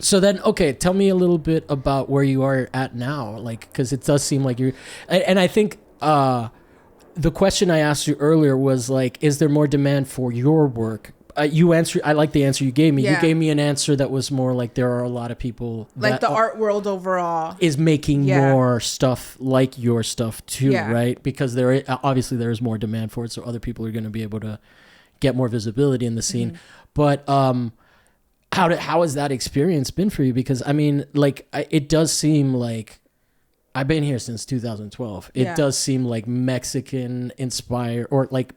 So then, okay, tell me a little bit about where you are at now, like, because it does seem like you're, and I think the question I asked you earlier was like, is there more demand for your work? You answered. I like the answer you gave me. Yeah. You gave me an answer that was more like there are a lot of people Like that the art world overall is making Yeah. more stuff like your stuff too, Yeah. right? Because obviously there is more demand for it, so other people are going to be able to get more visibility in the scene. But how has that experience been for you? Because I mean, like, it does seem like I've been here since 2012. It Yeah. does seem like Mexican inspired or like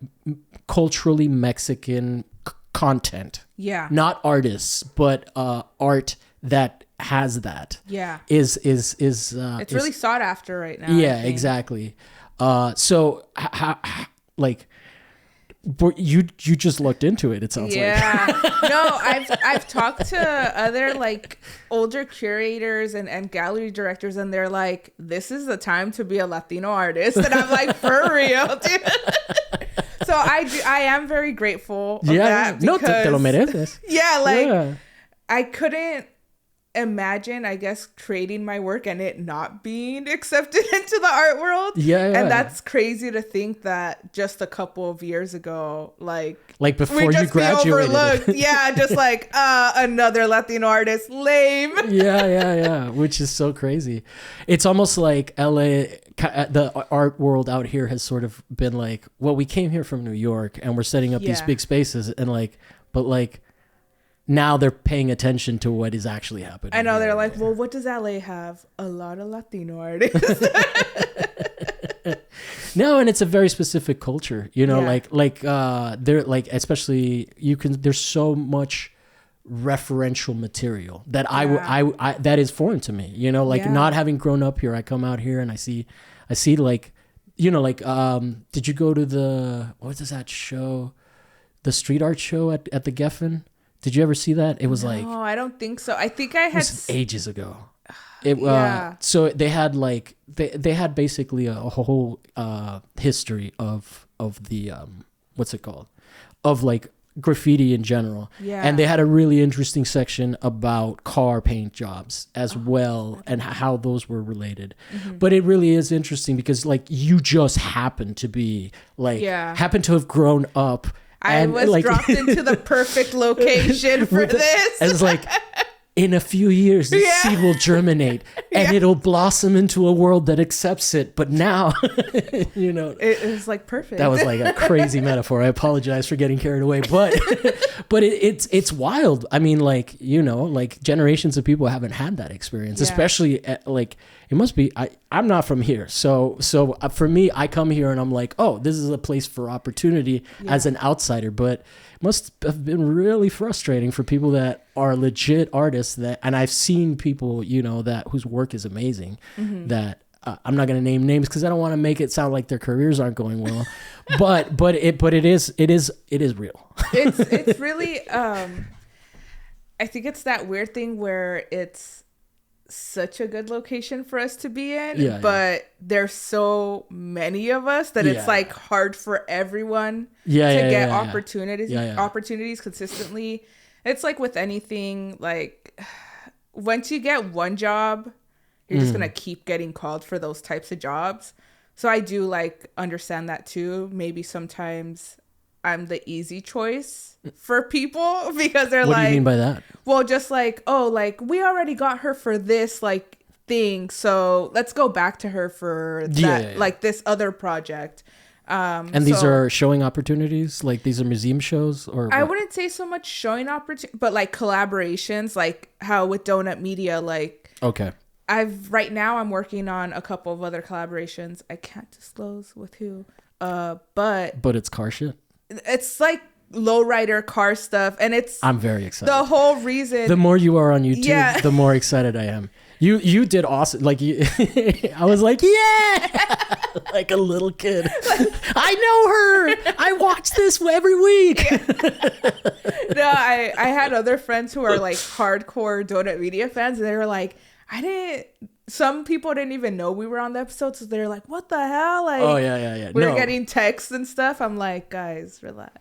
culturally Mexican content. Yeah. Not artists, but art that has that. Yeah. Is It's really sought after right now. yeah, exactly. So how like you just looked into it, it sounds like. Yeah. No, I've talked to other like older curators and gallery directors, and they're like, this is the time to be a Latino artist. And I'm like, for real, dude. So I am very grateful of that. No, Because, te lo mereces. yeah, like Yeah. I couldn't imagine, I guess, creating my work and it not being accepted into the art world. Yeah. And that's crazy to think that just a couple of years ago, like before we you just be graduated. overlooked. Yeah, just like another Latino artist, lame. yeah, which is so crazy. It's almost like LA, the art world out here has sort of been like, well, we came here from New York and we're setting up these Yeah. big spaces, and like, but like now they're paying attention to what is actually happening. I know, here. they're like, well, what does LA have? A lot of Latino artists. No, and it's a very specific culture, you know, Yeah. like they're like, especially there's so much referential material that I that is foreign to me, you know, like Yeah. not having grown up here. I come out here and I see like, you know, like, did you go to what is that show? The street art show at the Geffen? Did you ever see that? It was like, No, I don't think so. I think I it had was ages ago. It Yeah. So they had like they had basically a whole history of the what's it called, of like graffiti in general. Yeah. And they had a really interesting section about car paint jobs as well, and how those were related. But it really is interesting because like you just happen to be like happen to have grown up. I was like, dropped into the perfect location for this. And it's like, in a few years, the seed will germinate and it'll blossom into a world that accepts it. But now, you know, It was like perfect. that was like a crazy metaphor. I apologize for getting carried away, but it's wild. I mean, like, you know, like generations of people haven't had that experience, especially like it must be. I'm not from here, so for me, I come here and I'm like, oh, this is a place for opportunity as an outsider, but it must have been really frustrating for people that are legit artists and I've seen people, you know, whose work is amazing that I'm not going to name names because I don't want to make it sound like their careers aren't going well, but it is real. It's really I think it's that weird thing where it's such a good location for us to be in, but there's so many of us that it's like hard for everyone to get opportunities consistently. It's like with anything, like once you get one job, you're just gonna keep getting called for those types of jobs. So I do like understand that too. Maybe sometimes I'm the easy choice for people because they're what like, do you mean by that? Well, just like, oh, like we already got her for this like thing, so let's go back to her for that like this other project. And these are showing opportunities, like these are museum shows, or I wouldn't say so much showing opportunity, but like collaborations, like how with Donut Media, like right now I'm working on a couple of other collaborations. I can't disclose with who, but it's car shit. It's like lowrider car stuff, and I'm very excited. The whole reason, the more you are on YouTube, the more excited I am. You did awesome. Like I was like, yeah, like a little kid. I know her. I watch this every week. No, I had other friends who are like hardcore Donut Media fans, and they were like, some people didn't even know we were on the episode, so they're like, what the hell? Like, oh yeah. We're getting texts and stuff. I'm like, guys, relax.